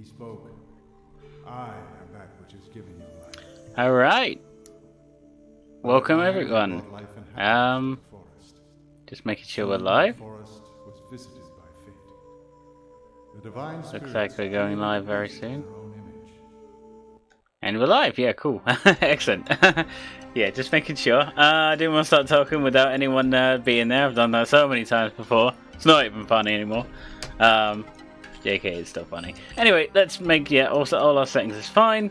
He spoke. I am that which has given you life. All right. Welcome I everyone. brought life and happiness to the forest. Just making sure we're live. The forest was visited by fate. The divine Looks like spirits we're going created live the very beast in soon. their own image. And we're live. Yeah, cool. Excellent. Yeah, just making sure. I didn't want to start talking without anyone being there. I've done that so many times before. It's not even funny anymore. JK is still funny. Anyway, let's make also all our settings is fine.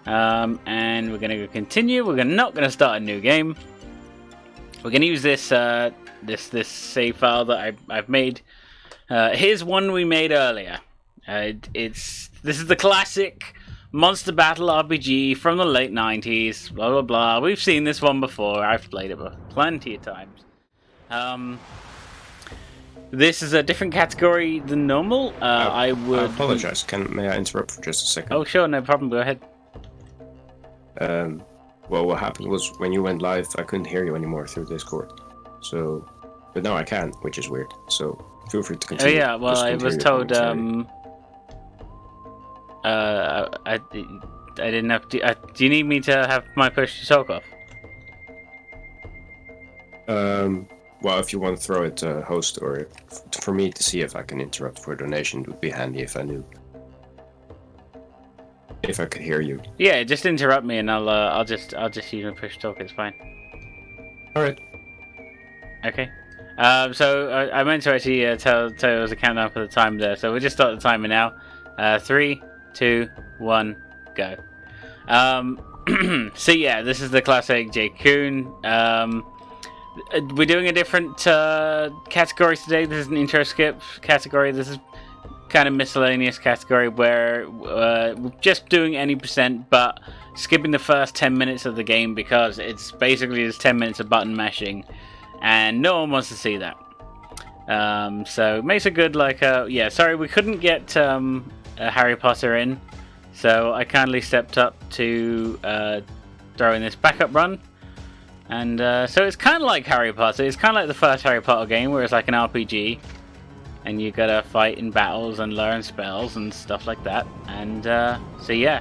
And we're gonna go continue. We're not gonna start a new game. We're gonna use this this save file that I've made. Here's one we made earlier. This is the classic monster battle RPG from the late 90s. Blah blah blah. We've seen this one before. I've played it plenty of times. This is a different category than normal. I apologize. May I interrupt for just a second? Oh sure, no problem. Go ahead. Well, what happened was when you went live, I couldn't hear you anymore through Discord. So, but now I can, which is weird. So, feel free to continue. Oh yeah, well, I was told. I didn't have to. Do you need me to have my push to talk off? Well, if you want to throw it to host or for me to see if I can interrupt for a donation, it would be handy if I knew. If I could hear you. Yeah, just interrupt me and I'll just use my push talk. It's fine. All right. Okay. So I meant to actually tell you there was a countdown for the time there. So we'll just start the timer now. 3, 2, 1, go. So yeah, this is the classic Cocoon. We're doing a different category today. This is an intro skip category. This is kind of miscellaneous category where we're just doing any percent, but skipping the first 10 minutes of the game because it's basically just 10 minutes of button mashing, and no one wants to see that. So it makes a good yeah. Sorry, we couldn't get Harry Potter in, so I kindly stepped up to throw in this backup run. And so it's kind of like Harry Potter. It's kind of like the first Harry Potter game, where it's like an RPG, and you gotta fight in battles and learn spells and stuff like that. And so yeah.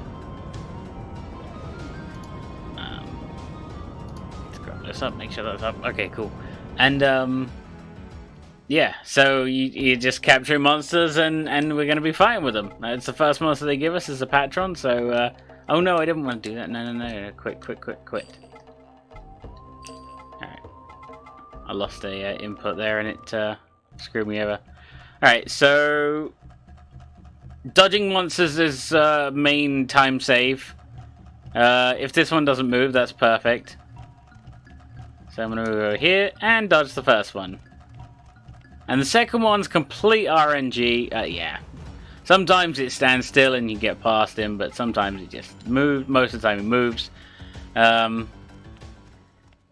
Let's grab this up, make sure that's up. Okay, cool. And yeah, so you just capture monsters, and we're gonna be fighting with them. It's the first monster they give us as a patron. So oh no, I didn't want to do that. No. Quit. I lost a input there and it screwed me over. Alright, so dodging monsters is main time save. If this one doesn't move, that's perfect. So I'm going to move over here and dodge the first one. And the second one's complete RNG. Yeah. Sometimes it stands still and you get past him, but sometimes it just moves. Most of the time it moves.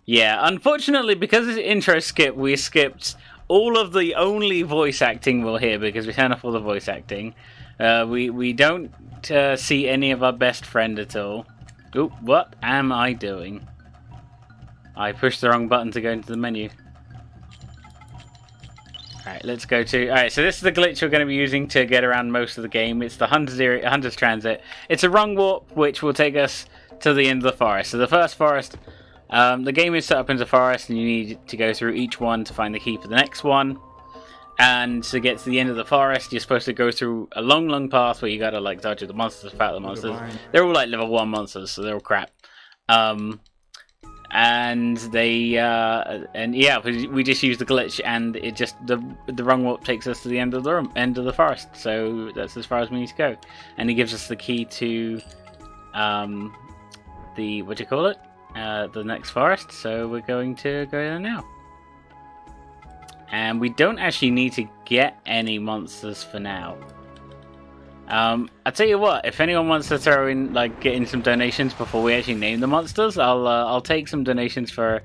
Yeah, unfortunately, because it's intro skip, we skipped all of the only voice acting we'll hear because we turned off all the voice acting. We don't see any of our best friend at all. Oop, what am I doing? I pushed the wrong button to go into the menu. Alright, let's go to... Alright, so this is the glitch we're going to be using to get around most of the game. It's the Hunter's Transit. It's a rung warp, which will take us to the end of the forest. So the first forest... the game is set up into forest, and you need to go through each one to find the key for the next one. And to get to the end of the forest, you're supposed to go through a long path where you gotta dodge the monsters, fight the monsters. They're all level 1 monsters, so they're all crap. And they and yeah, we just use the glitch, and it just the rung warp takes us to the end of the forest. So that's as far as we need to go, and it gives us the key to the the next forest. So we're going to go there now. And we don't actually need to get any monsters for now. I'll tell you what, if anyone wants to throw in, get in some donations before we actually name the monsters, I'll take some donations for,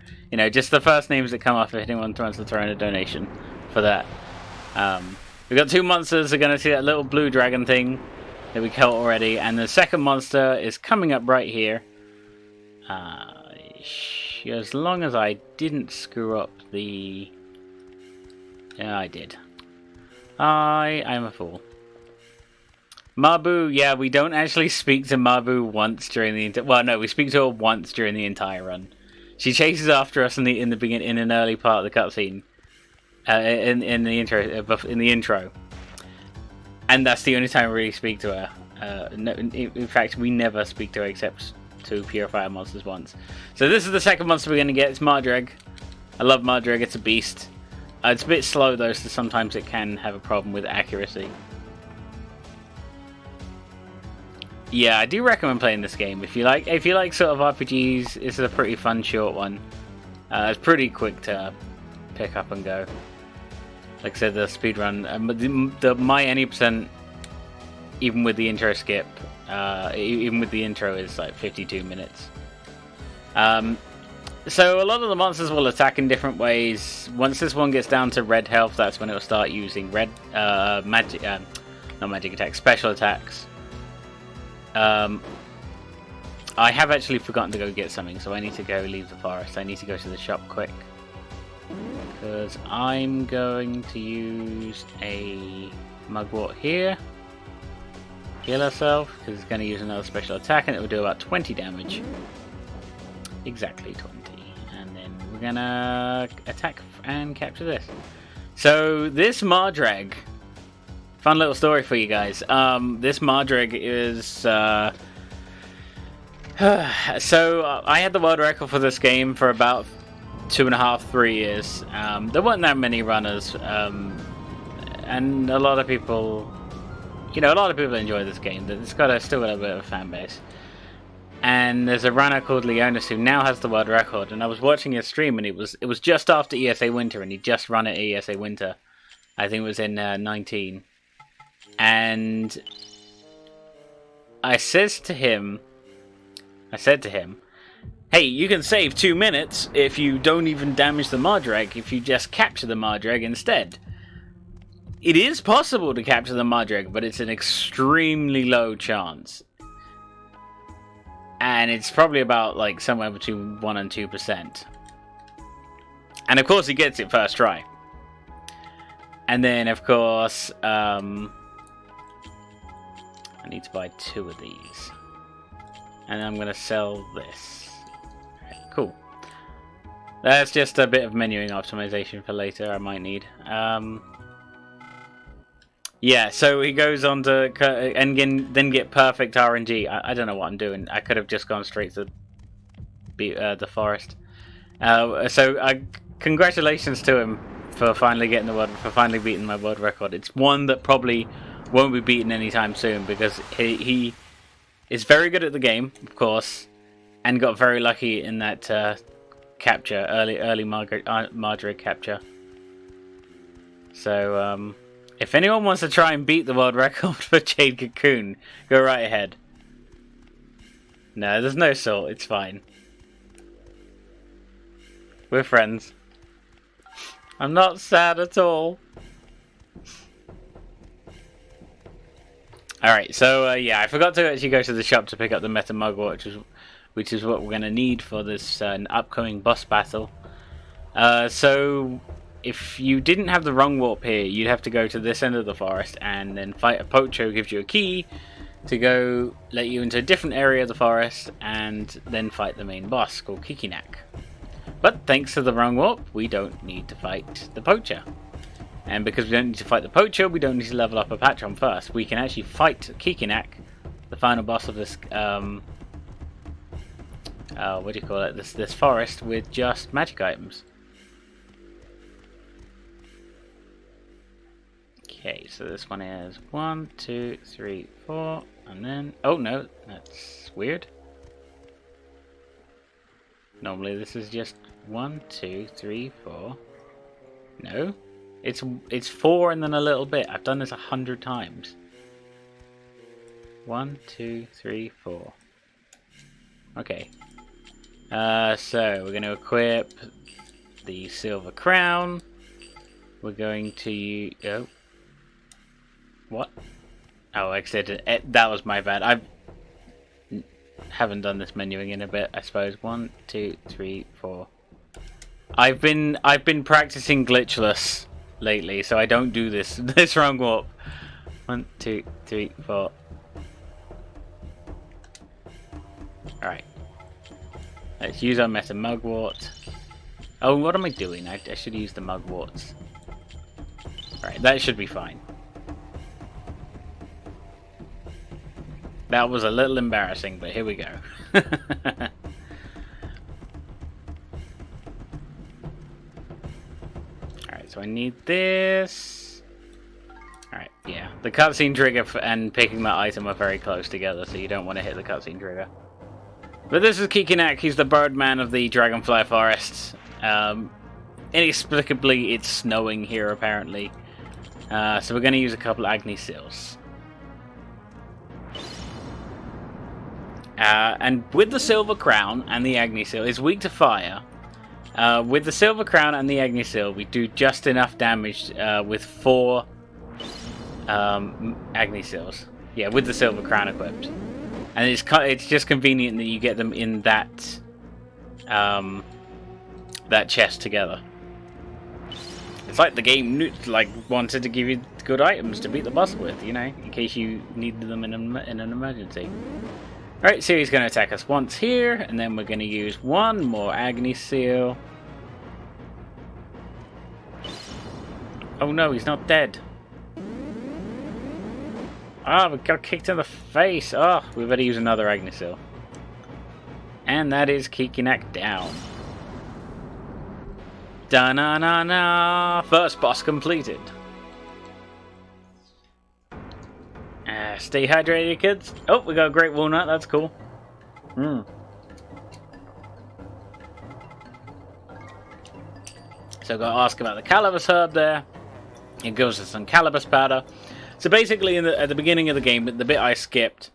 just the first names that come up if anyone wants to throw in a donation for that. We've got 2 monsters. We're going to see that little blue dragon thing that we killed already, and the second monster is coming up right here. As long as I didn't screw up the... Yeah, I did. I am a fool. Mabu, yeah, we don't actually speak to Mabu once during the well, no, we speak to her once during the entire run. She chases after us in the beginning, in an early part of the cutscene, in the intro, and that's the only time we really speak to her. No, in fact, we never speak to her except to purify our monsters once. So this is the second monster we're going to get. It's Mardreg. I love Mardreg. It's a beast. It's a bit slow though, so sometimes it can have a problem with accuracy. Yeah, I do recommend playing this game. If you like sort of RPGs, it's a pretty fun short one. It's pretty quick to pick up and go. Like I said, the speedrun, the my any percent, even with the intro skip, even with the intro, is like 52 minutes. So a lot of the monsters will attack in different ways. Once this one gets down to red health, that's when it will start using not magic attacks, special attacks. I have actually forgotten to go get something, so I need to go leave the forest. I need to go to the shop quick, because I'm going to use a mugwort here. Heal herself, because it's going to use another special attack, and it will do about 20 damage. Exactly 20. And then we're going to attack and capture this. So this Mardreg, fun little story for you guys. This Mardreg is... so I had the world record for this game for about 2.5-3 years. There weren't that many runners, and a lot of people, enjoy this game. It's still got a bit of a fan base. And there's a runner called Leonis who now has the world record. And I was watching his stream, and it was just after ESA Winter, and he just run at ESA Winter. I think it was in 19. And I said to him, hey, you can save 2 minutes if you don't even damage the Mardreg, if you just capture the Mardreg instead. It is possible to capture the Mardreg, but it's an extremely low chance. And it's probably about like somewhere between 1 and 2%. And of course he gets it first try. And then of course, I need to buy 2 of these. And I'm going to sell this. Cool. That's just a bit of menuing optimization for later I might need. Yeah, so he goes on to then get perfect RNG. I don't know what I'm doing. I could have just gone straight to the forest. Congratulations to him for finally beating my world record. It's one that probably won't be beaten anytime soon, because he is very good at the game, of course, and got very lucky in that capture, early Mardreg capture. So if anyone wants to try and beat the world record for Jade Cocoon, go right ahead. No, there's no salt, it's fine. We're friends. I'm not sad at all. Alright, so yeah, I forgot to actually go to the shop to pick up the Meta Mugwort, which is what we're going to need for this upcoming boss battle. So if you didn't have the wrong warp here, you'd have to go to this end of the forest and then fight a poacher who gives you a key to go let you into a different area of the forest, and then fight the main boss called Kikinak. But thanks to the wrong warp, we don't need to fight the poacher. And because we don't need to fight the poacher, we don't need to level up a Patron first. We can actually fight Kikinak, the final boss of this this forest, with just magic items. Okay, so this one is 1, 2, 3, 4, and then... Oh no, that's weird. Normally this is just 1, 2, 3, 4. No, it's 4 and then a little bit. I've done this 100 times. 1, 2, 3, 4. Okay. So we're going to equip the silver crown. We're going to... Oh. What? Oh, I said that was my bad. I haven't done this menuing in a bit, I suppose. 1, 2, 3, 4. I've been practicing glitchless lately, so I don't do this wrong warp. 1, 2, 3, 4. Alright. Let's use our Meta Mugwort. Oh, what am I doing? I should use the Mugworts. Alright, that should be fine. That was a little embarrassing, but here we go. Alright, so I need this. Alright, yeah. The cutscene trigger and picking that item are very close together, so you don't want to hit the cutscene trigger. But this is Kikinak, he's the birdman of the Dragonfly Forest. Inexplicably, it's snowing here, apparently. So we're going to use a couple of Agni Seals. And with the Silver Crown and the Agni Seal, it's weak to fire. With the Silver Crown and the Agni Seal, we do just enough damage with 4 Agni Seals. Yeah, with the Silver Crown equipped. And it's just convenient that you get them in that that chest together. It's like the game wanted to give you good items to beat the boss with, you know, in case you needed them in an emergency. Alright, so he's going to attack us once here, and then we're going to use one more Agni Seal. Oh no, he's not dead. Ah, we got kicked in the face. Oh, we better use another Agni Seal. And that is Kikinak down. Da-na-na-na! First boss completed. Stay hydrated, kids. Oh, we got a Great Walnut. That's cool. So I've got to ask about the Calamus herb there. It gives us some Calamus powder. So basically, at the beginning of the game, the bit I skipped,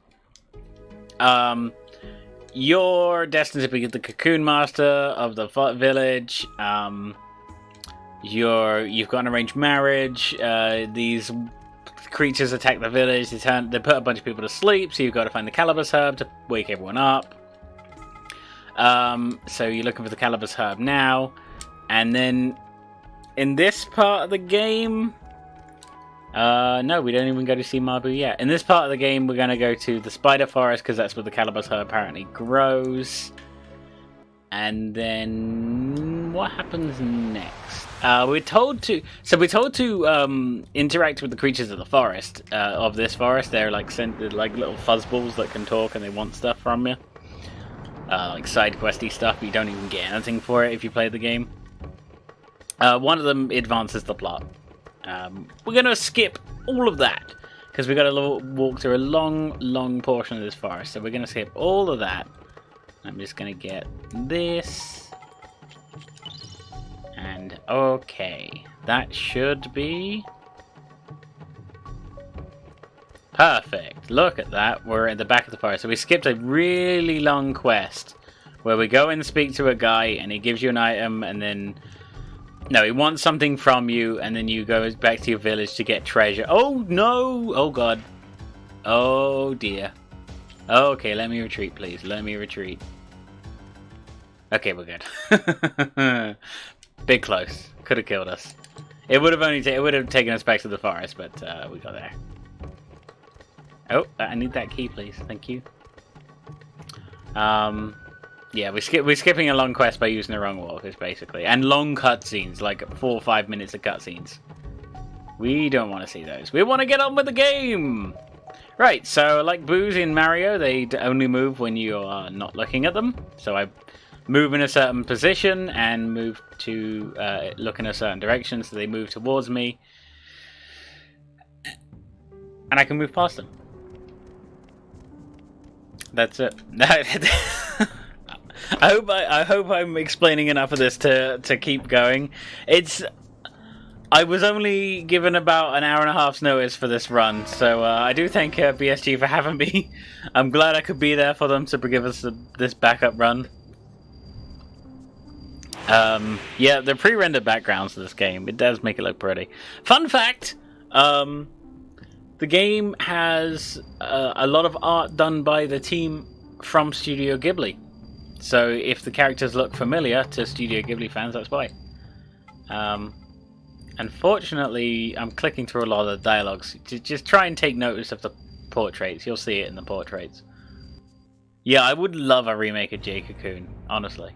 you're destined to be the Cocoon Master of the village. You've got an arranged marriage. These creatures attack the village. They put a bunch of people to sleep. So you've got to find the Calamus herb to wake everyone up. So you're looking for the Calamus herb now, and then in this part of the game. No, we don't even go to see Mabu yet. In this part of the game, we're going to go to the Spider Forest, because that's where the Calamus herb apparently grows. And then what happens next? We're told to interact with the creatures of the forest, of this forest. They're like little fuzzballs that can talk, and they want stuff from you. Like side questy stuff, but you don't even get anything for it if you play the game. One of them advances the plot. We're going to skip all of that, because we've got to walk through a long portion of this forest. So we're going to skip all of that. I'm just going to get this. And okay, that should be perfect. Look at that. We're at the back of the forest. So we skipped a really long quest where we go and speak to a guy, and he gives you an item, and then... No, he wants something from you, and then you go back to your village to get treasure. Oh, no! Oh, God. Oh, dear. Okay, let me retreat, please. Let me retreat. Okay, we're good. Big close. Could have killed us. It would have taken us back to the forest, but we got there. Oh, I need that key, please. Thank you. Yeah, we're skipping a long quest by using the wrong walkers, basically. And long cutscenes, like 4 or 5 minutes of cutscenes. We don't want to see those. We want to get on with the game! Right, so like boos in Mario, they only move when you are not looking at them. So I move in a certain position and move to look in a certain direction, so they move towards me. And I can move past them. That's it. I hope I'm explaining enough of this to keep going. I was only given about an hour and a half's notice for this run, so I do thank BSG for having me. I'm glad I could be there for them to give us this backup run. Yeah, the pre-rendered backgrounds of this game, it does make it look pretty. Fun fact, the game has a lot of art done by the team from Studio Ghibli. So if the characters look familiar to Studio Ghibli fans, that's why. Unfortunately, I'm clicking through a lot of the dialogues. Just try and take notice of the portraits. You'll see it in the portraits. Yeah, I would love a remake of Jade Cocoon, honestly.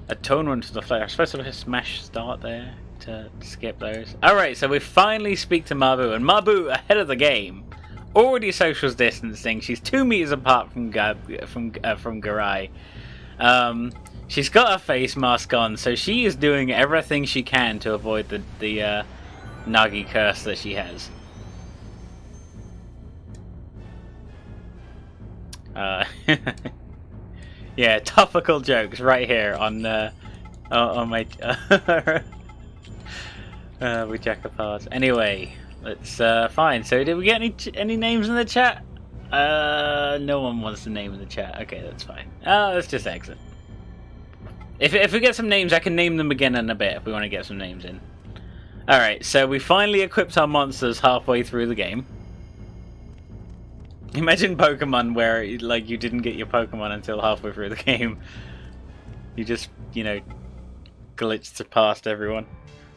Atonement to the flesh. I'm supposed to hit smash start there to skip those. Alright, so we finally speak to Mabu, and Mabu, ahead of the game, already social distancing. She's 2 meters apart from Garai. She's got a face mask on, so she is doing everything she can to avoid the Nagi curse that she has. Yeah, topical jokes right here on my with DeJackOfHearts. Anyway, let's fine. So, did we get any names in the chat? No one wants the name in the chat. Okay, that's fine. Let's just exit. If we get some names, I can name them again in a bit if we want to get some names in. All right, so we finally equipped our monsters halfway through the game. Imagine Pokemon where, like, you didn't get your Pokemon until halfway through the game. You just, you know, glitched past everyone.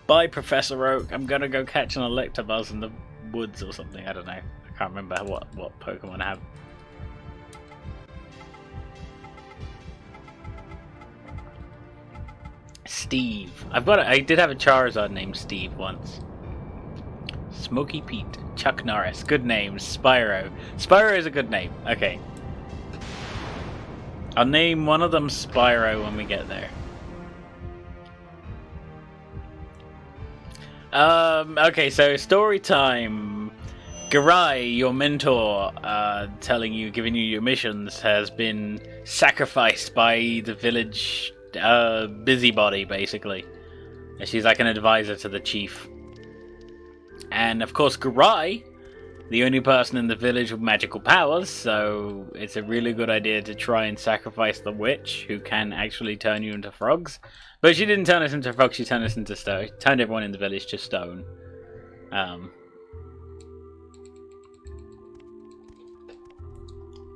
Bye, Professor Oak. I'm gonna go catch an Electabuzz in the woods or something. I don't know. I can't remember what Pokemon I have. Steve. I did have a Charizard named Steve once. Smoky Pete, Chuck Norris, good names. Spyro. Spyro is a good name. Okay. I'll name one of them Spyro when we get there. Okay, so story time. Garai, your mentor, giving you your missions, has been sacrificed by the village busybody, basically. She's like an advisor to the chief. And of course, Garai, the only person in the village with magical powers, so it's a really good idea to try and sacrifice the witch, who can actually turn you into frogs. But she didn't turn us into frogs, she turned us into stone. Turned everyone in the village to stone.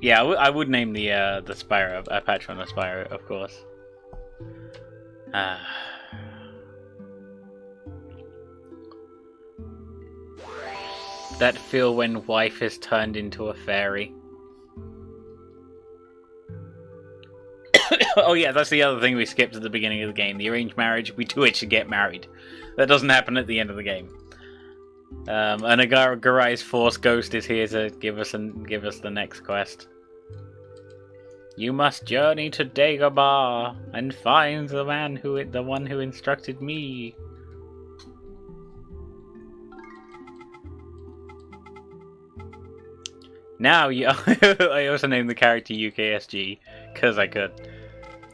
Yeah, I would name the Spyro, Patron of Spyro, of course. That feel when wife is turned into a fairy. Oh yeah, that's the other thing we skipped at the beginning of the game. The arranged marriage, we do actually get married. That doesn't happen at the end of the game. And Garai's Force Ghost is here to give us the next quest. You must journey to Dagobah and find the one who instructed me. Now, I also named the character UKSG, because I could.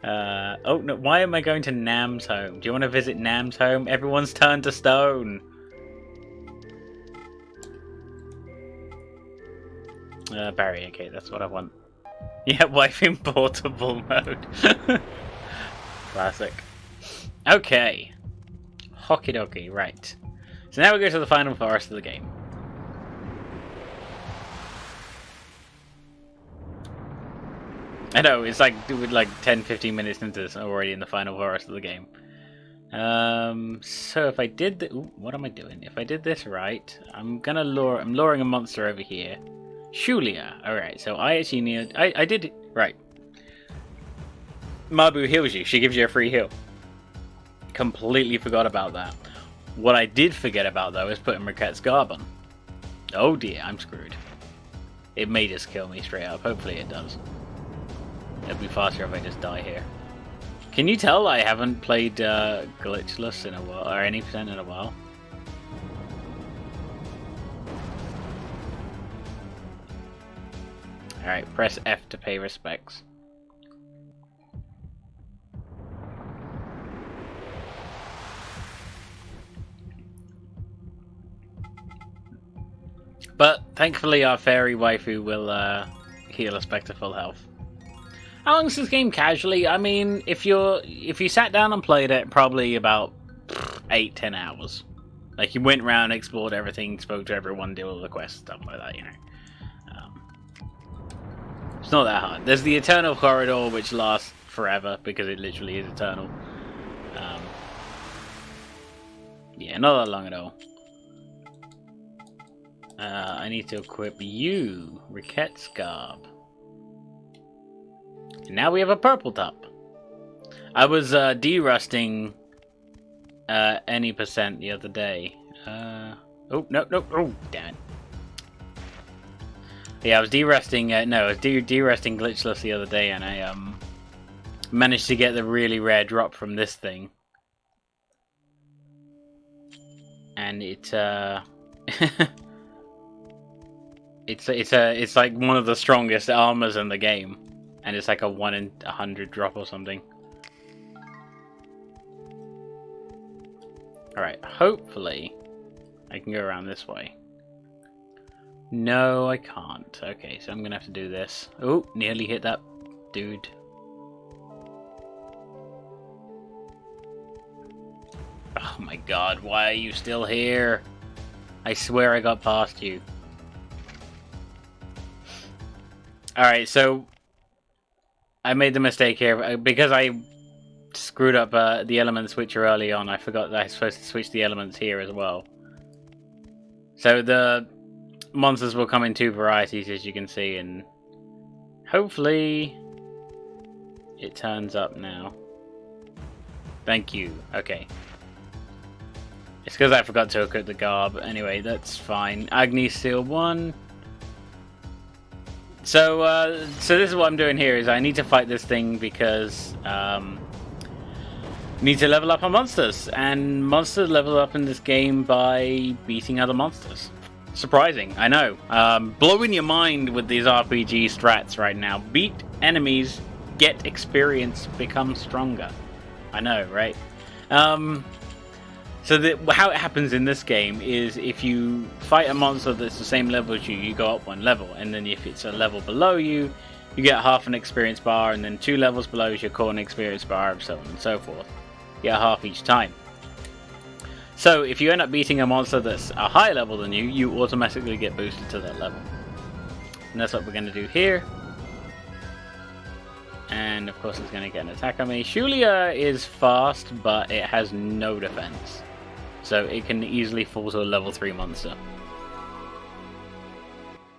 Oh, no, why am I going to Nam's home? Do you want to visit Nam's home? Everyone's turned to stone. Barry, okay, that's what I want. Yeah, wife in portable mode. Classic. Okay. Hockey dokie, right. So now we go to the final forest of the game. I know, it's like, we're like 10-15 minutes into this already in the final forest of the game. So if I did what am I doing? If I did this right, I'm luring a monster over here. Shulia. Alright, so I actually need, I did it right. Mabu heals you, she gives you a free heal. Completely forgot about that. What I did forget about though is putting Riquette's Garb on. Oh dear, I'm screwed. It may just kill me straight up, hopefully it does. It'd be faster if I just die here. Can you tell I haven't played Glitchless in a while, or any percent in a while? Alright, press F to pay respects. But thankfully our fairy waifu will heal us back to full health. How long is this game casually? I mean, if you sat down and played it, probably about 8-10 hours. Like, you went around, explored everything, spoke to everyone, did all the quests, stuff like that, you know. It's not that hard. There's the Eternal Corridor, which lasts forever, because it literally is eternal. Yeah, not that long at all. I need to equip you, Riquette's Garb. So now we have a purple top. I was derusting any percent the other day. Oh, no, oh, damn it. Yeah, I was derusting, no, I was derusting glitchless the other day, and I managed to get the really rare drop from this thing. And it, it's like one of the strongest armors in the game, and it's like a 1 in 100 drop or something. Alright, hopefully I can go around this way. No, I can't. Okay, so I'm gonna have to do this. Oh, nearly hit that dude. Oh my god, why are you still here? I swear I got past you. Alright, so I made the mistake here because I screwed up the element switcher early on. I forgot that I was supposed to switch the elements here as well. So the monsters will come in 2 varieties, as you can see, and hopefully it turns up now. Thank you. Okay. It's because I forgot to equip the garb. Anyway, that's fine. Agni Seal 1. So this is what I'm doing here, is I need to fight this thing because need to level up our monsters, and monsters level up in this game by beating other monsters. Surprising, I know. Blowing your mind with these RPG strats right now. Beat enemies, get experience, become stronger. I know, right? So how it happens in this game is if you fight a monster that's the same level as you, you go up 1 level, and then if it's a level below you, you get half an experience bar, and then 2 levels below is your core experience bar, and so on and so forth. You get half each time. So if you end up beating a monster that's a higher level than you, you automatically get boosted to that level. And that's what we're going to do here. And of course it's going to get an attack on me. Shulia is fast, but it has no defense. So it can easily fall to a level 3 monster.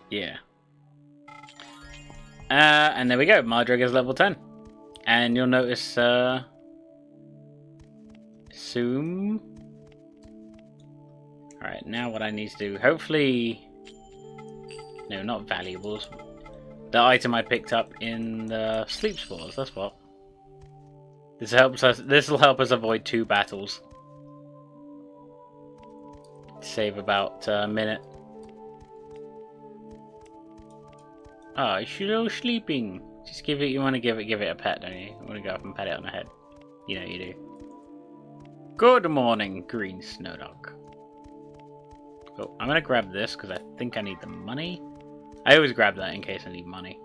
Yeah. And there we go. Mardreg is level 10. And you'll notice Zoom. Alright, now what I need to do, hopefully... No, not valuables. The item I picked up in the sleep spores, that's what. This will help us avoid 2 battles. Save about a minute. Oh, it's still sleeping. Just give it, you want to give it a pet, don't you? You want to go up and pat it on the head. You know you do. Good morning, green snow dog. Oh, I'm gonna grab this because I think I need the money. I always grab that in case I need money.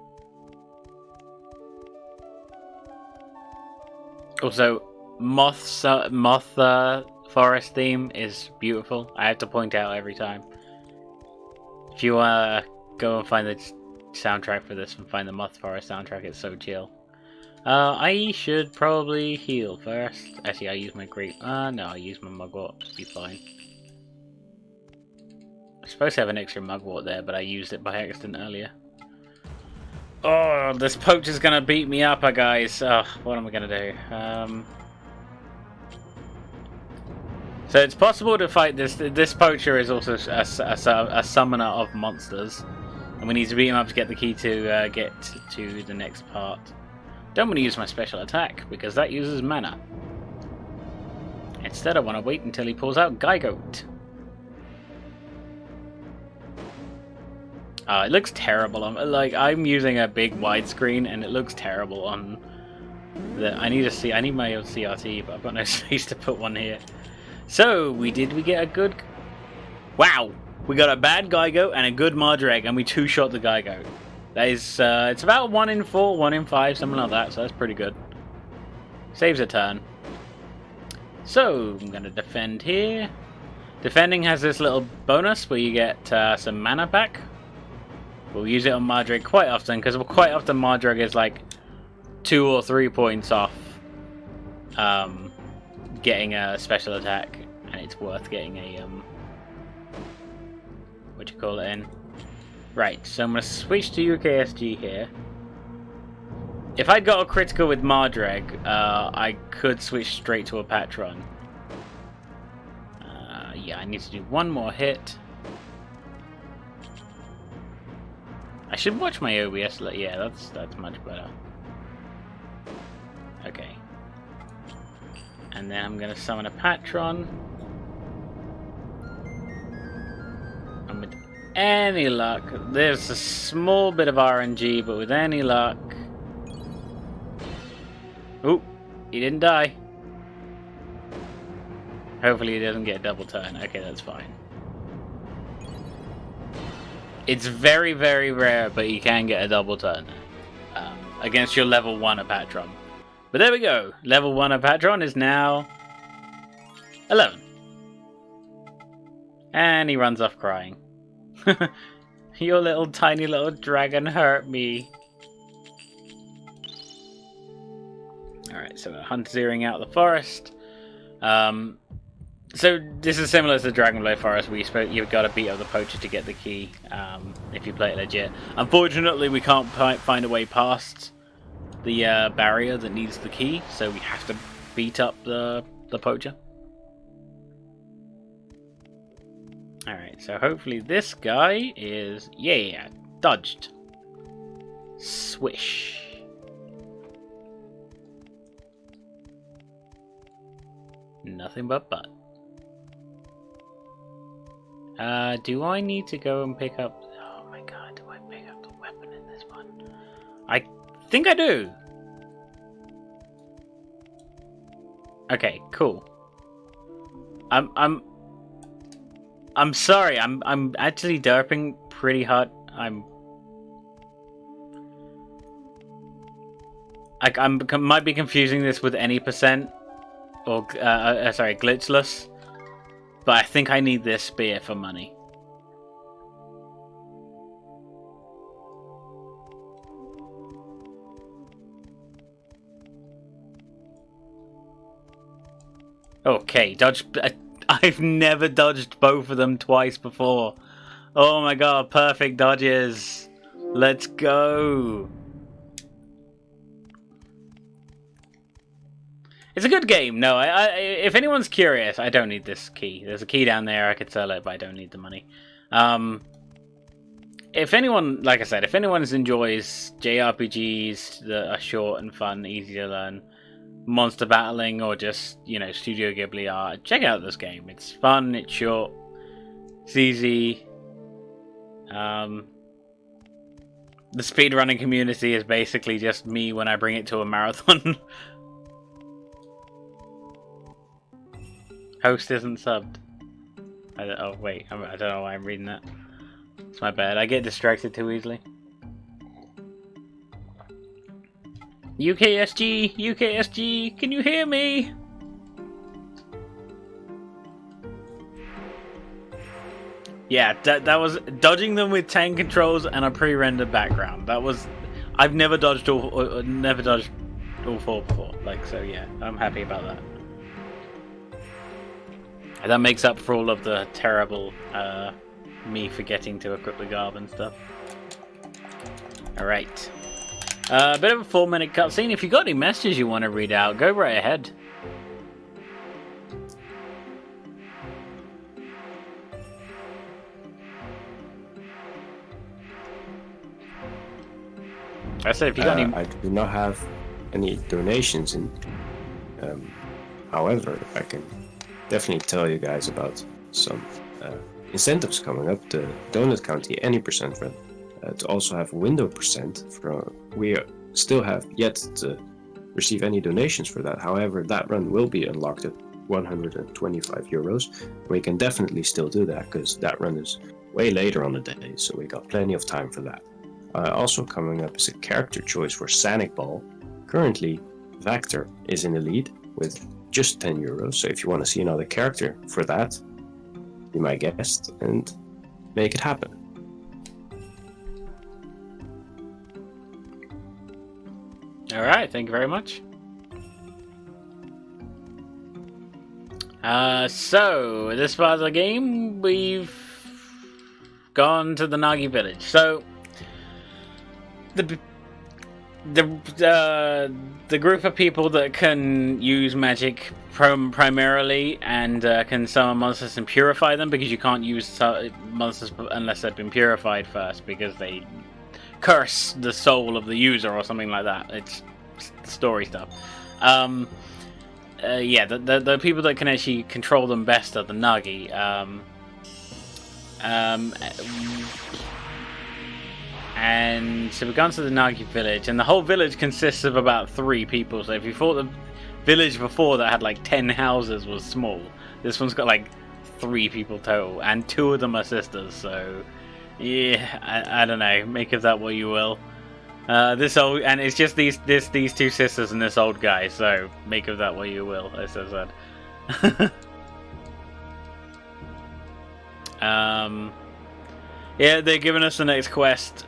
Also, moth forest theme is beautiful. I have to point out every time. If you wanna go and find the soundtrack for this and find the moth forest soundtrack, it's so chill. I should probably heal first. Actually, I use my great. No, I use my mugwort to be fine. I'm supposed to have an extra mugwort there, but I used it by accident earlier. Oh, this poacher's gonna beat me up, guys. Oh, what am I gonna do? So it's possible to fight this. This poacher is also a summoner of monsters, and we need to beat him up to get the key to get to the next part. Don't want to use my special attack because that uses mana. Instead, I want to wait until he pulls out Gygoat. It looks terrible on, like, I'm using a big widescreen and it looks terrible on the. I need my old CRT, but I've got no space to put one here. So we get a good. Wow, we got a bad Gygoat and a good Mardreg, and we 2-shot the Gygoat. That is, it's about 1 in 4, 1 in 5, something like that. So that's pretty good. Saves a turn. So I'm gonna defend here. Defending has this little bonus where you get some mana back. We'll use it on Mardreg quite often, because quite often Mardreg is like 2 or 3 points off getting a special attack, and it's worth getting a what you call it in. Right, so I'm going to switch to UKSG here. If I got a critical with Mardreg, I could switch straight to a Patron. Yeah, I need to do one more hit. I should watch my OBS. Yeah, that's much better. Okay. And then I'm gonna summon a Patron. And with any luck, there's a small bit of RNG, but with any luck... Ooh, he didn't die. Hopefully he doesn't get a double turn. Okay, that's fine. It's very, very rare, but you can get a double turn against your level 1 Apatron. But there we go. Level 1 Apatron is now 11. And he runs off crying. Your little tiny little dragon hurt me. Alright, so we're hunt-zeroing out the forest. So this is similar to the Dragonblade Forest where you've got to beat up the poacher to get the key if you play it legit. Unfortunately, we can't find a way past the barrier that needs the key, so we have to beat up the poacher. Alright, so hopefully this guy is... Yeah, dodged. Swish. Nothing but butt. Do I need to go and pick up... Oh my god, do I pick up the weapon in this one? I think I do! Okay, cool. I'm sorry, I'm actually derping pretty hard. I might be confusing this with any percent, or sorry, glitchless. But I think I need this spear for money. Okay, dodge. I've never dodged both of them twice before. Oh my god, perfect dodges. Let's go. It's a good game. No, if anyone's curious, I don't need this key. There's a key down there. I could sell it, but I don't need the money. If anyone, like I said, if anyone enjoys JRPGs that are short and fun, easy to learn, monster battling, or just, you know, Studio Ghibli art, check out this game. It's fun, it's short, it's easy. The speedrunning community is basically just me when I bring it to a marathon. Host isn't subbed. Oh wait, I don't know why I'm reading that. It's my bad. I get distracted too easily. UKSG, UKSG, can you hear me? Yeah, that was dodging them with tank controls and a pre-rendered background. That was... I've never dodged all four before. Like, so yeah, I'm happy about that. And that makes up for all of the terrible me forgetting to equip the garb and stuff. Alright. A bit of a 4-minute cutscene. If you've got any messages you want to read out, go right ahead. I said, if you got any... I do not have any donations in. However, I can definitely tell you guys about some incentives coming up. The Donut County Any percent run. To also have window percent. We still have yet to receive any donations for that. However, that run will be unlocked at 125 euros. We can definitely still do that because that run is way later on the day, so we got plenty of time for that. Also coming up is a character choice for Sanic Ball. Currently, Vector is in the lead with just 10 euros, so if you want to see another character for that, be my guest and make it happen. Alright, thank you very much. So, this part of the game, we've gone to the Nagi village. So, the the group of people that can use magic primarily and can summon monsters and purify them, because you can't use monsters unless they've been purified first, because they curse the soul of the user or something like that. It's story stuff. Yeah, the people that can actually control them best are the Nagi. And so we've gone to the Nagi village, and the whole village consists of about 3 people. So if you thought the village before that had like 10 houses was small, this one's got like 3 people total, and 2 of them are sisters. So yeah, I don't know. Make of that what you will. This old, and it's just these 2 sisters and this old guy. So make of that what you will, as I said. Yeah, they're giving us the next quest.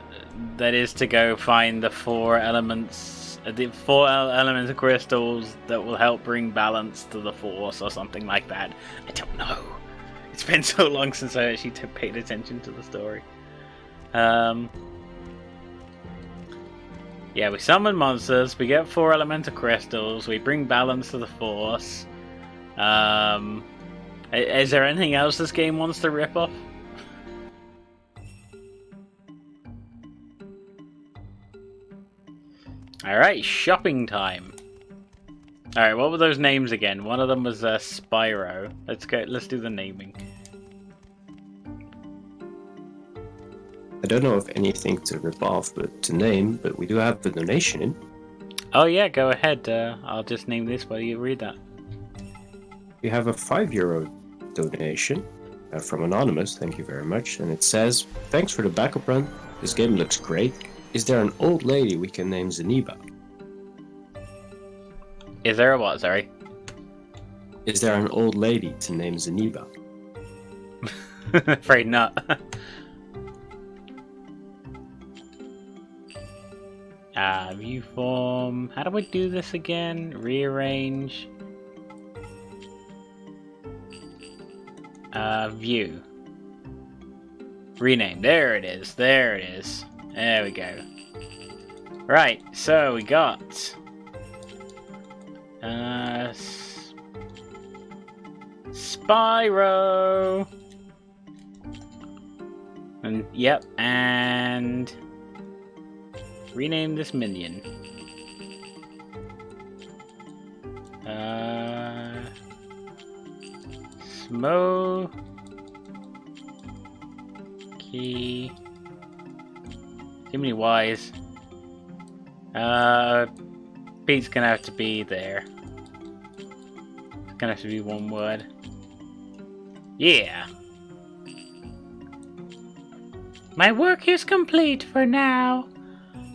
That is to go find the 4 elements, the 4 elemental crystals that will help bring balance to the Force, or something like that. I don't know. It's been so long since I actually paid attention to the story. Yeah, we summon monsters, we get 4 elemental crystals, we bring balance to the Force. Is there anything else this game wants to rip off? Alright, shopping time. Alright, what were those names again? One of them was Spyro. Let's do the naming. I don't know of anything to rip off, but to name, but we do have the donation in. Oh yeah, go ahead. I'll just name this while you read that. We have a €5 donation from Anonymous, thank you very much, and it says, "Thanks for the backup run, this game looks great. Is there an old lady we can name Zeniba?" Is there a what, sorry? Is there an old lady to name Zeniba? Afraid not. Viewform. How do I do this again? Rearrange. View. Rename. There it is. There it is. There we go. Right, so we got Spyro. And yep, and rename this minion. Smokey. Too many Y's. Pete's gonna have to be there. It's gonna have to be one word. Yeah. My work is complete for now.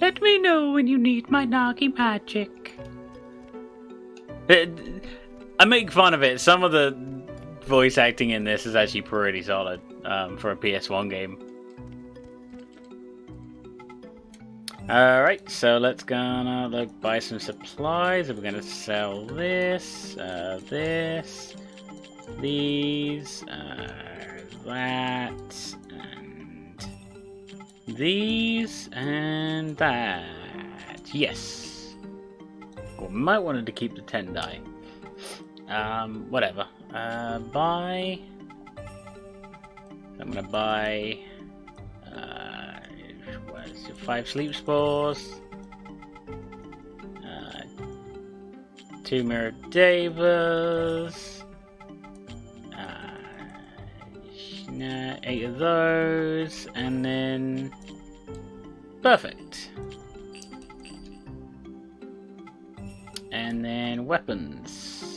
Let me know when you need my Nagi magic. I make fun of it. Some of the voice acting in this is actually pretty solid for a PS1 game. Alright, so let's go buy some supplies. We're gonna sell this, this, these, that, and these, and that. Yes. Well, we might want to keep the 10 die. Whatever. Buy. I'm gonna buy 5 sleep spores, 2 mirror davas, 8 of those, and then perfect. And then weapons.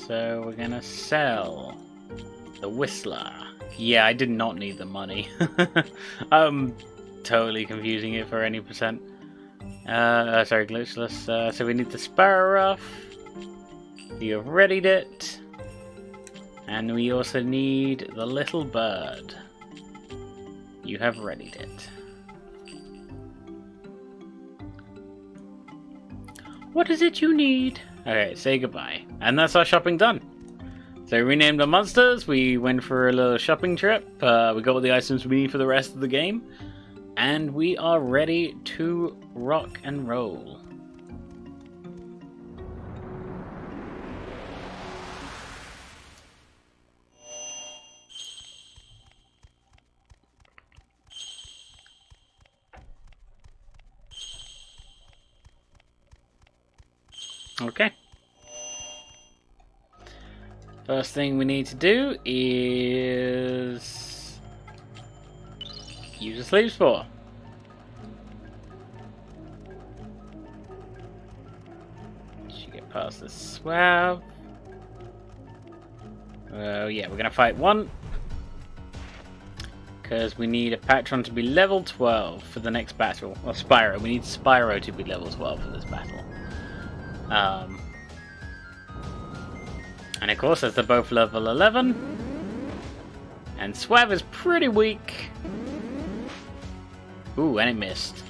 So we're gonna sell the Whistler. Yeah, I did not need the money. Totally confusing it for any percent. Sorry, glitchless. So we need the Sparrow Ruff. You have readied it. And we also need the little bird. You have readied it. What is it you need? Okay, say goodbye. And that's our shopping done. So we renamed the monsters, we went for a little shopping trip, we got all the items we need for the rest of the game, and we are ready to rock and roll. Okay. First thing we need to do is use a sleep spore. Should get past the swab. Oh yeah, we're gonna fight one. Because we need a Patron to be level 12 for the next battle. Or Spyro. We need Spyro to be level 12 for this battle. And of course, as they're both level 11. And Swab is pretty weak. Ooh, and it missed.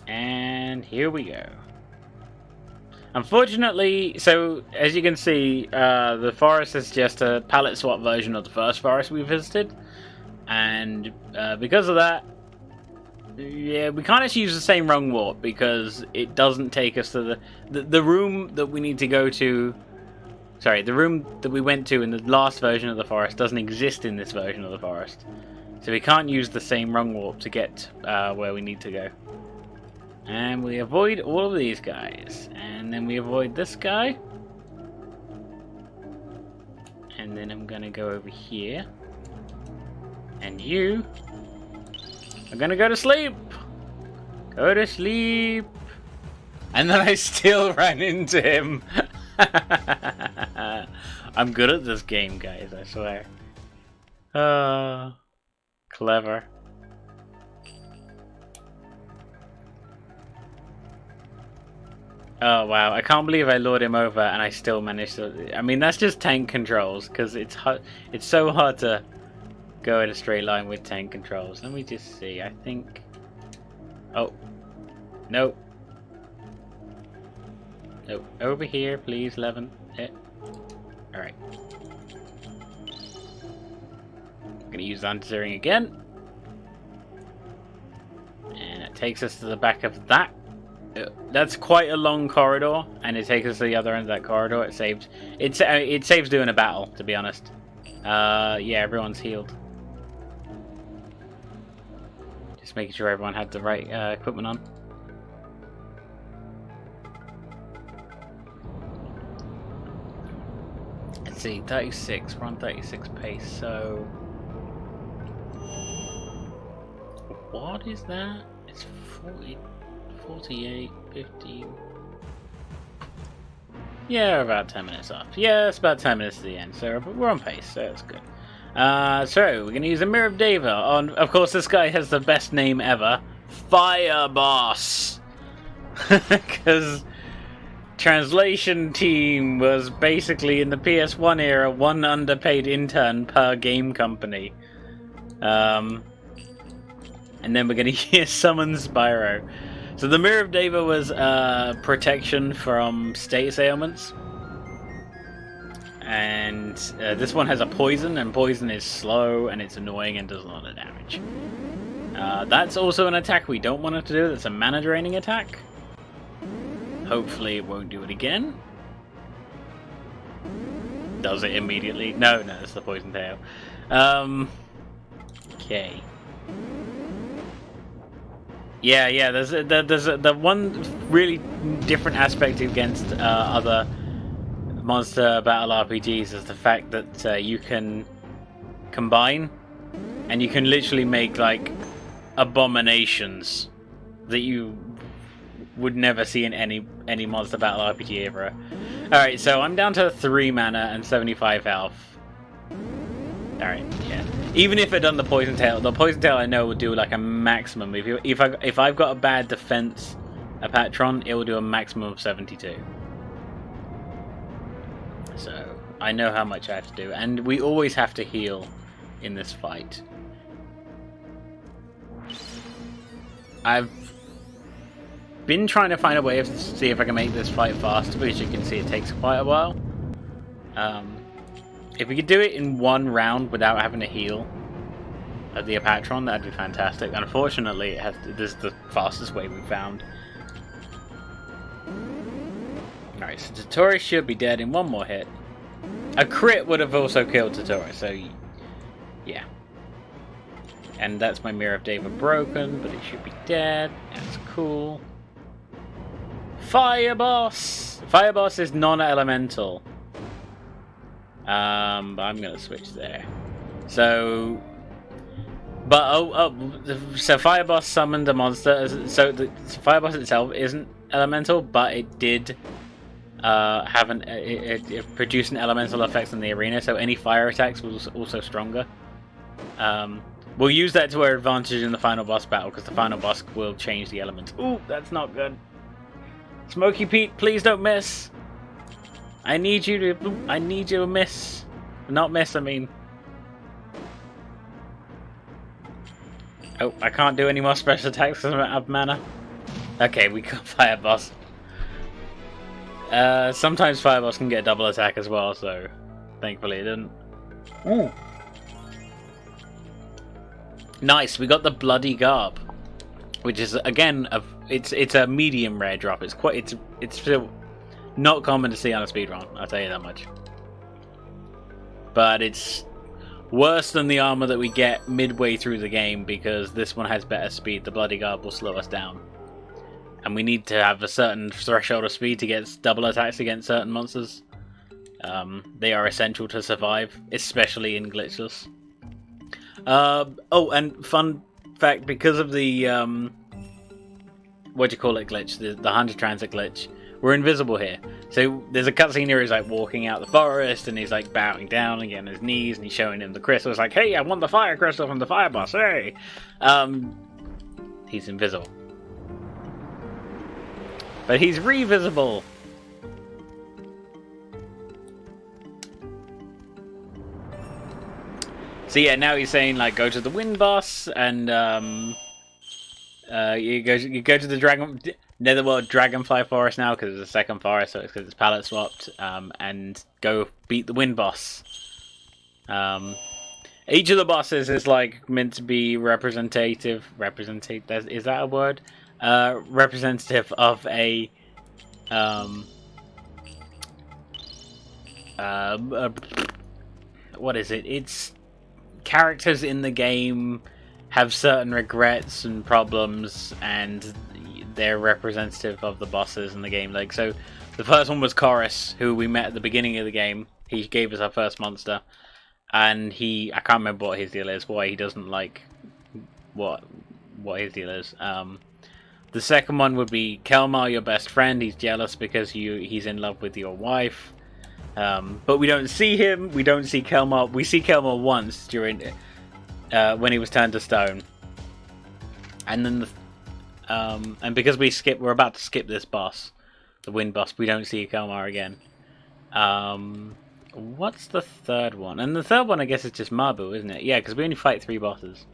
And here we go. Unfortunately, so as you can see, the forest is just a palette swap version of the first forest we visited. And because of that, yeah, we can't actually use the same rung warp because it doesn't take us to the room that we need to go to. Sorry, the room that we went to in the last version of the forest doesn't exist in this version of the forest. So we can't use the same rung warp to get where we need to go. And we avoid all of these guys. And then we avoid this guy. And then I'm gonna go over here. And you are gonna go to sleep. Go to sleep. And then I still ran into him. I'm good at this game, guys, I swear. Clever. Oh wow, I can't believe I lured him over and I still managed to... I mean, that's just tank controls, because it's so hard to go in a straight line with tank controls. Let me just see, I think... Oh. Nope. Nope. Over here, please, Levin. Alright. I'm gonna use anti-zeroing again. And it takes us to the back of that. That's quite a long corridor, and it takes us to the other end of that corridor. It saves doing a battle, to be honest. Yeah, everyone's healed. Just making sure everyone had the right equipment on. Let's see, 36. We're on 36 pace, so... What is that? It's 40... 48, 50. Yeah, we're about 10 minutes off. Yeah, it's about 10 minutes to the end, so we're on pace, so that's good. So, we're going to use a Mirror of Deva on... Of course, this guy has the best name ever. Fire Boss! Because translation team was basically, in the PS1 era, one underpaid intern per game company. And then we're going to use Summon Spyro. So the Mirror of Deva was protection from status ailments. And this one has a poison, and poison is slow, and it's annoying and does a lot of damage. That's also an attack we don't want it to do. That's a mana draining attack. Hopefully it won't do it again. Does it immediately? No, it's the poison tail. Okay. Yeah. There's the one really different aspect against other monster battle RPGs is the fact that you can combine, and you can literally make like abominations that you would never see in any monster battle RPG ever. All right, so I'm down to 3 mana and 75 health. All right, yeah. Even if it done the poison tail I know will do like a maximum. If I've got a bad defense, a Patron, it will do a maximum of 72. So I know how much I have to do, and we always have to heal in this fight. I've been trying to find a way to see if I can make this fight faster, but as you can see, it takes quite a while. If we could do it in one round without having to heal at the Apatron, that'd be fantastic. Unfortunately, this is the fastest way we've found. Alright, so Dotori should be dead in one more hit. A crit would have also killed Totoro, so yeah. And that's my Mirror of David broken, but it should be dead. That's cool. Fire Boss! Fire Boss is non-elemental. But I'm gonna switch there. So... But, so Fire Boss summoned a monster, so the Fire Boss itself isn't elemental, but it did have it produced an elemental effect in the arena, so any fire attacks was also stronger. We'll use that to our advantage in the final boss battle, because the final boss will change the elements. Ooh, that's not good. Smoky Pete, please don't miss. I need you to miss. Not miss, I mean. Oh, I can't do any more special attacks because I'm out of mana. Okay, we got Fire Boss. Sometimes Fire Boss can get a double attack as well, so thankfully it didn't. Ooh. Nice, we got the Bloody Garb, which is again it's a medium rare drop. It's still not common to see on a speedrun, I'll tell you that much. But it's worse than the armor that we get midway through the game, because this one has better speed. The Bloody Garb will slow us down. And we need to have a certain threshold of speed to get double attacks against certain monsters. They are essential to survive, especially in glitchless. Oh, and fun fact, because of the what do you call it glitch, the Hunter Transit glitch, we're invisible here. So there's a cutscene here, he's like walking out the forest and he's like bowing down and getting on his knees and he's showing him the crystal. It's like, hey, I won the fire crystal from the fire boss, hey! He's invisible. But he's revisible! So yeah, now he's saying like go to the wind boss and you go to the Netherworld Dragonfly Forest now because it's the second forest, so it's because it's palette swapped, and go beat the wind boss. Each of the bosses is like meant to be representative. Is that a word? Representative of a what is it? It's characters in the game have certain regrets and problems, and they're representative of the bosses in the game. Like, so the first one was Chorus, who we met at the beginning of the game. He gave us our first monster, and I can't remember what his deal is, why he doesn't like what his deal is. The second one would be Kelmar, your best friend. He's jealous because he's in love with your wife. But we don't see him. We don't see Kelmar. We see Kelmar once during when he was turned to stone. And then and because we're about to skip this boss, the wind boss. We don't see Kelmar again. What's the third one? And the third one, I guess, is just Mabu, isn't it? Yeah, because we only fight 3 bosses.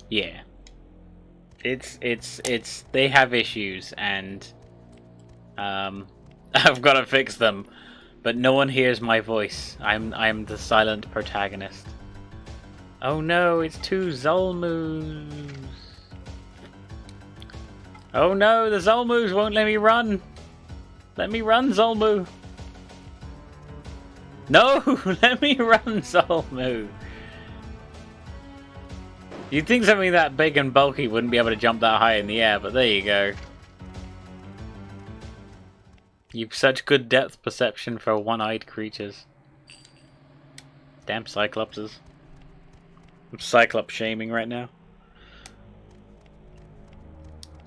Yeah. It's they have issues, and I've got to fix them, but no one hears my voice. I'm the silent protagonist. Oh no, it's 2 Zulmus. Oh no, the Zulmus won't let me run. Let me run, Zulmu. No, let me run, Zulmu. You'd think something that big and bulky wouldn't be able to jump that high in the air, but there you go. You've such good depth perception for one-eyed creatures. Damn Cyclopses. I'm Cyclops shaming right now.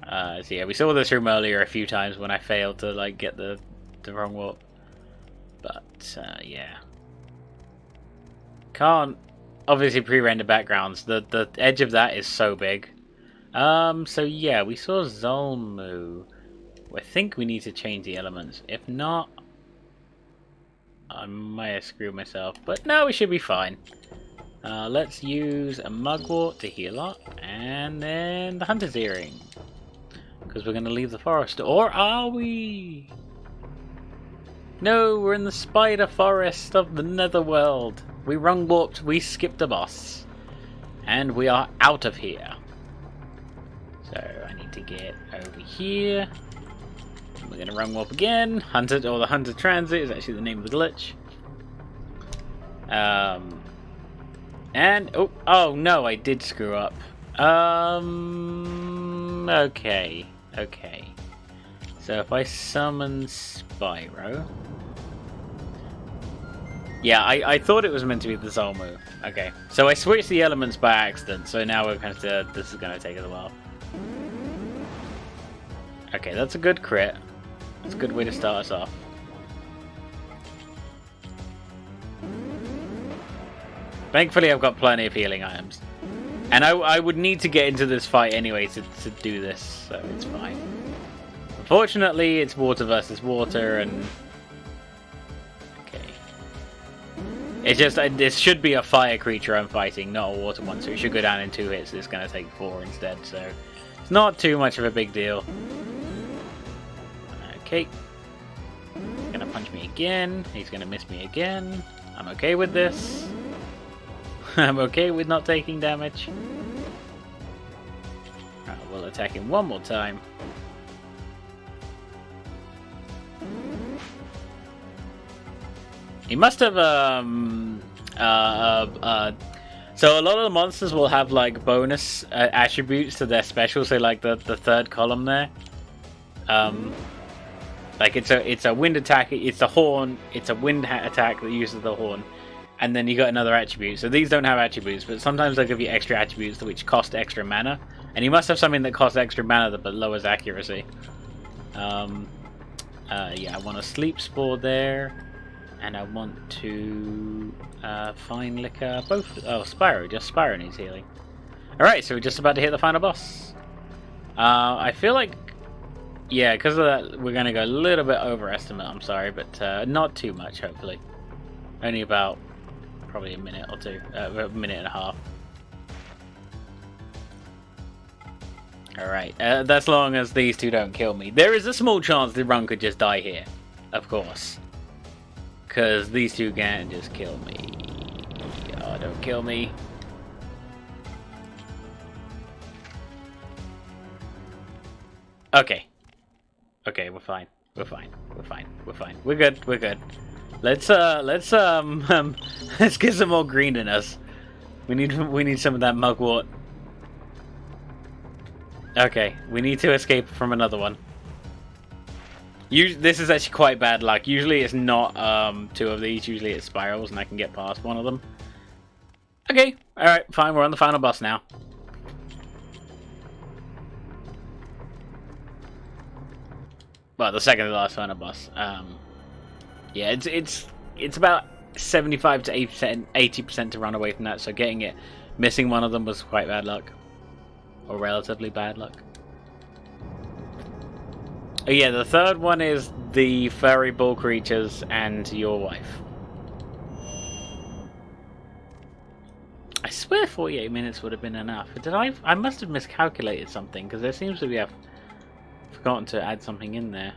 So yeah, we saw this room earlier a few times when I failed to like get the wrong warp. But yeah. Can't obviously pre-render backgrounds. The edge of that is so big. So yeah, we saw Zulmu. I think we need to change the elements. If not, I might have screwed myself. But no, we should be fine. Let's use a Mugwort to heal up, and then the Hunter's Earring, because we're going to leave the forest. Or are we? No, we're in the Spider Forest of the Netherworld. We rung warped, we skipped a boss, and we are out of here. So I need to get over here. We're gonna run warp again. Hunter, or the Hunter Transit is actually the name of the glitch. And oh no, I did screw up. Okay. So if I summon Spyro, yeah, I thought it was meant to be the Zolmu. Okay, so I switched the elements by accident. So now we're going to. This is going to take us a while. Okay, that's a good crit. That's a good way to start us off. Thankfully, I've got plenty of healing items. And I would need to get into this fight anyway to do this, so it's fine. Unfortunately, it's water versus water, and... Okay. It's just, this should be a fire creature I'm fighting, not a water one, so it should go down in 2 hits. It's going to take 4 instead, so... It's not too much of a big deal. Okay. He's gonna punch me again. He's gonna miss me again. I'm okay with this. I'm okay with not taking damage. Right, we'll attack him one more time. He must have so a lot of the monsters will have like bonus attributes to their special, so like the third column there. Like it's a wind attack, it's a horn, it's a wind attack that uses the horn, and then you got another attribute. So these don't have attributes, but sometimes they'll give you extra attributes which cost extra mana. And you must have something that costs extra mana but lowers accuracy. Yeah, I want a sleep spore there, and I want to fine liquor both. Oh, Spyro, just Spyro needs healing. Alright, so we're just about to hit the final boss. I feel like, yeah, because of that, we're going to go a little bit overestimate, I'm sorry, but not too much, hopefully. Only about, probably a minute or two, a minute and a half. Alright, that's long as these two don't kill me. There is a small chance the run could just die here, of course. Because these two can just kill me. Oh, don't kill me. Okay. Okay, we're fine. We're fine. We're fine. We're fine. We're good. We're good. Let's let's get some more green in us. We need some of that mugwort. Okay, we need to escape from another one. This is actually quite bad luck. Usually it's not 2 of these. Usually it's spirals, and I can get past one of them. Okay, all right, fine. We're on the final boss now. Well, the second to last final boss. Yeah, it's about 75 to 80% to run away from that. So getting it, missing one of them was quite bad luck, or relatively bad luck. Oh yeah, the third one is the furry bull creatures and your wife. I swear 48 minutes would have been enough. Did I must have miscalculated something, because there seems to be I've forgotten to add something in there.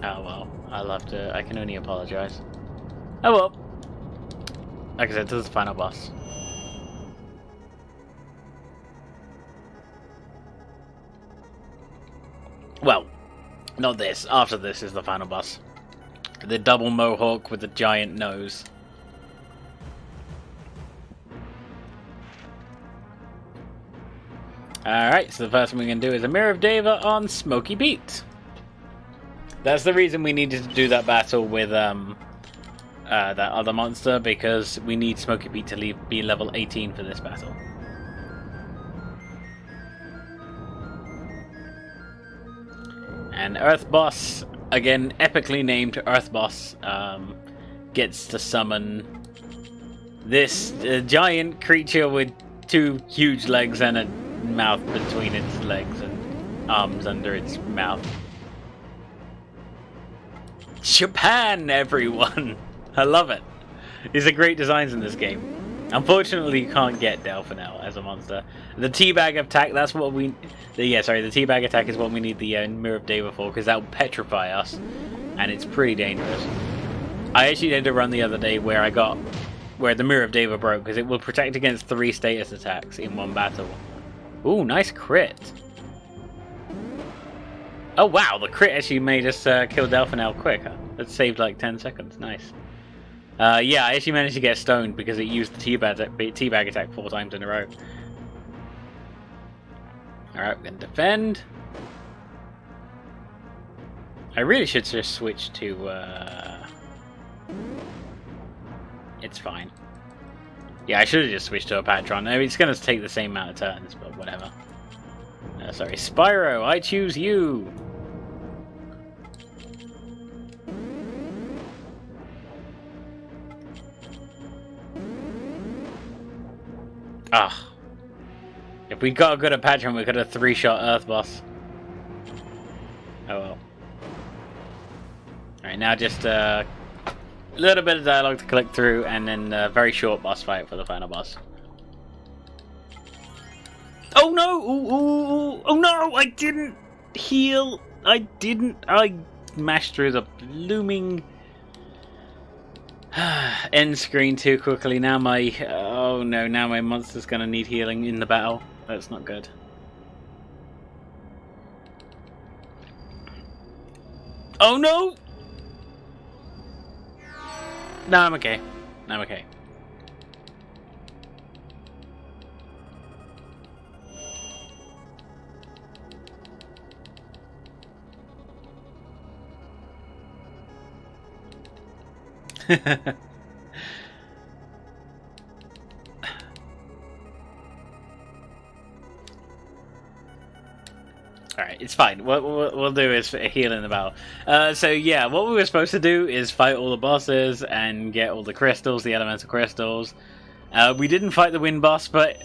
Oh well, I can only apologize. Oh well. Like I said, this is the final boss. Well, not this. After this is the final boss. The double mohawk with the giant nose. Alright, so the first thing we're going to do is a Mirror of Deva on Smoky Pete. That's the reason we needed to do that battle with that other monster, because we need Smoky Pete to be level 18 for this battle. And Earth Boss, again, epically named Earth Boss, gets to summon this giant creature with 2 huge legs and a mouth between its legs and arms under its mouth. Japan, everyone! I love it. These are great designs in this game. Unfortunately, you can't get Delphinel as a monster. The teabag attack, that's what we... the teabag attack is what we need the Mirror of Deva for, because that will petrify us, and it's pretty dangerous. I actually did a run the other day where the Mirror of Deva broke, because it will protect against 3 status attacks in one battle. Ooh, nice crit. Oh wow, the crit actually made us kill Delphinel quick. That saved like 10 seconds. Nice. Yeah, I actually managed to get stoned because it used the teabag attack 4 times in a row. Alright, we're gonna defend. I really should just switch to it's fine. Yeah, I should have just switched to a Patron. I mean, it's gonna take the same amount of turns, but whatever. Sorry, Spyro, I choose you! Ah. If we got a good Patron, we could have 3-shot Earth Boss. Oh well. Alright, now just a little bit of dialogue to click through, and then a very short boss fight for the final boss. Oh no! Ooh, ooh, ooh. Oh no! I didn't heal! I mashed through the blooming end screen too quickly. Now my... oh no, now my monster's gonna need healing in the battle. That's not good. Oh no! No, I'm okay. I'm okay. Alright, it's fine. What we'll do is heal in the battle. So yeah, what we were supposed to do is fight all the bosses and get all the crystals, the elemental crystals. We didn't fight the wind boss, but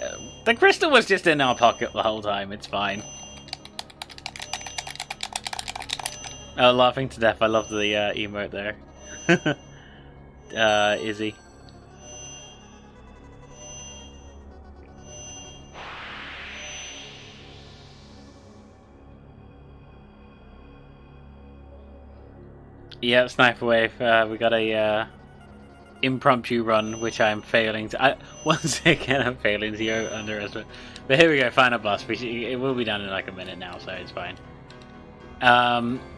the crystal was just in our pocket the whole time. It's fine. Oh, laughing to death. I love the emote there. Izzy. Yeah, Sniper Wave. We got a impromptu run, which I'm failing to... once again, I'm failing to underestimate. But here we go, final boss. It will be done in like a minute now, so it's fine.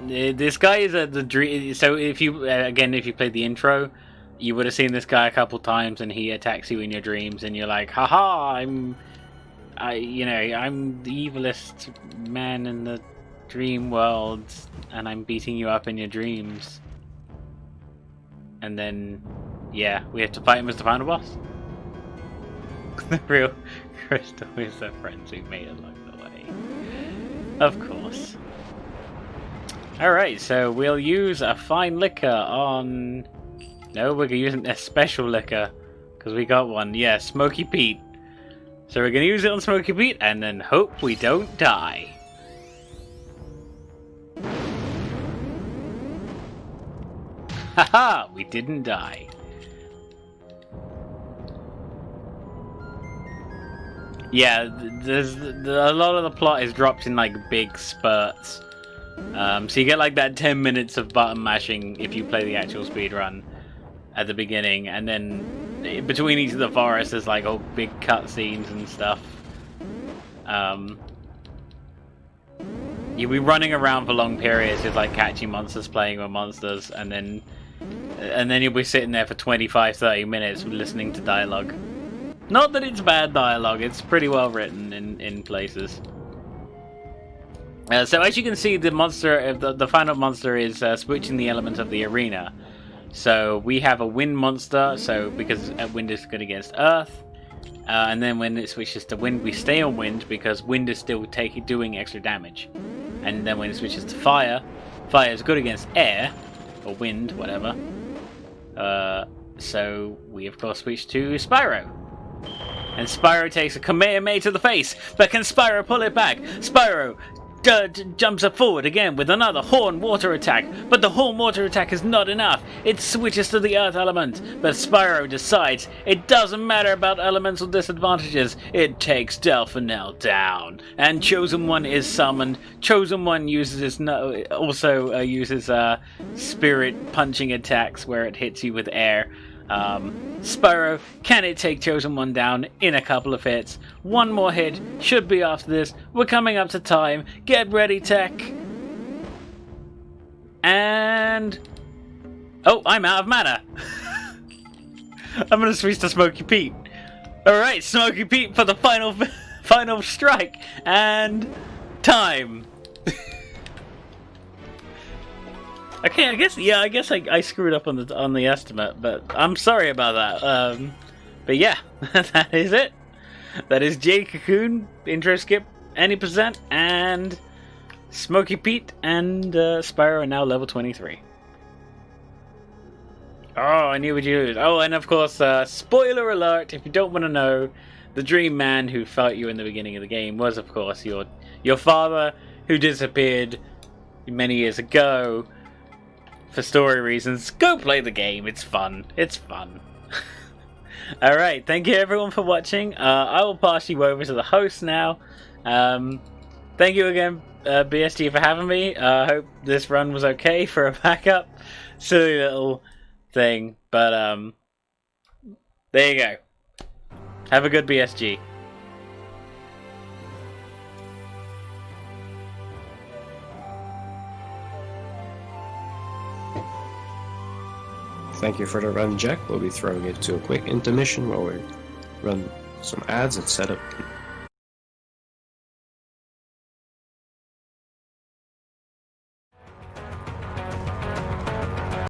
This guy is the dream. So if you if you played the intro, you would have seen this guy a couple times, and he attacks you in your dreams, and you're like, haha, I'm the evilest man in the dream world, and I'm beating you up in your dreams. And then, yeah, we have to fight him as the final boss. The real Crystal is the friends we made along the way. Of course. Alright, so we'll use a fine liquor on... No, we're using a special liquor, because we got one. Yeah, Smoky Pete. So we're going to use it on Smoky Pete, and then hope we don't die. Haha, we didn't die. Yeah, a lot of the plot is dropped in like big spurts. So you get like that 10 minutes of button mashing if you play the actual speedrun at the beginning, and then between each of the forests there's like all big cutscenes and stuff. You'll be running around for long periods with like catching monsters, playing with monsters, and then you'll be sitting there for 25-30 minutes listening to dialogue. Not that it's bad dialogue, it's pretty well written in places. So as you can see, the monster, the final monster is switching the element of the arena. So we have a wind monster, so because wind is good against earth, and then when it switches to wind, we stay on wind because wind is still doing extra damage. And then when it switches to fire, fire is good against air, or wind, whatever. So we of course switch to Spyro. And Spyro takes a Kamehameha to the face, but can Spyro pull it back? Spyro jumps up forward again with another Horn Water attack, but the Horn Water attack is not enough. It switches to the Earth element, but Spyro decides it doesn't matter about elemental disadvantages. It takes Delphinel down, and Chosen One is summoned. Chosen One uses spirit punching attacks where it hits you with air. Spyro, can it take Chosen One down in a couple of hits? One more hit should be after this. We're coming up to time. Get ready, Tech. and... Oh, I'm out of mana! I'm gonna switch to Smoky Pete. Alright, Smoky Pete for the final strike, and... time! Okay, I guess I screwed up on the estimate, but I'm sorry about that. But yeah, that is it. That is Jade, Cocoon, intro skip, any percent, and Smoky Pete and Spyro are now level 23. Oh, I knew what you would. Oh, and of course, spoiler alert, if you don't want to know, the dream man who fought you in the beginning of the game was, of course, your father, who disappeared many years ago for story reasons. Go play the game, it's fun. It's fun. Alright, thank you everyone for watching. I will pass you over to the host now. Thank you again, BSG, for having me. I hope this run was okay for a backup. Silly little thing, but there you go. Have a good BSG. Thank you for the run, Jack. We'll be throwing it to a quick intermission while we run some ads and set up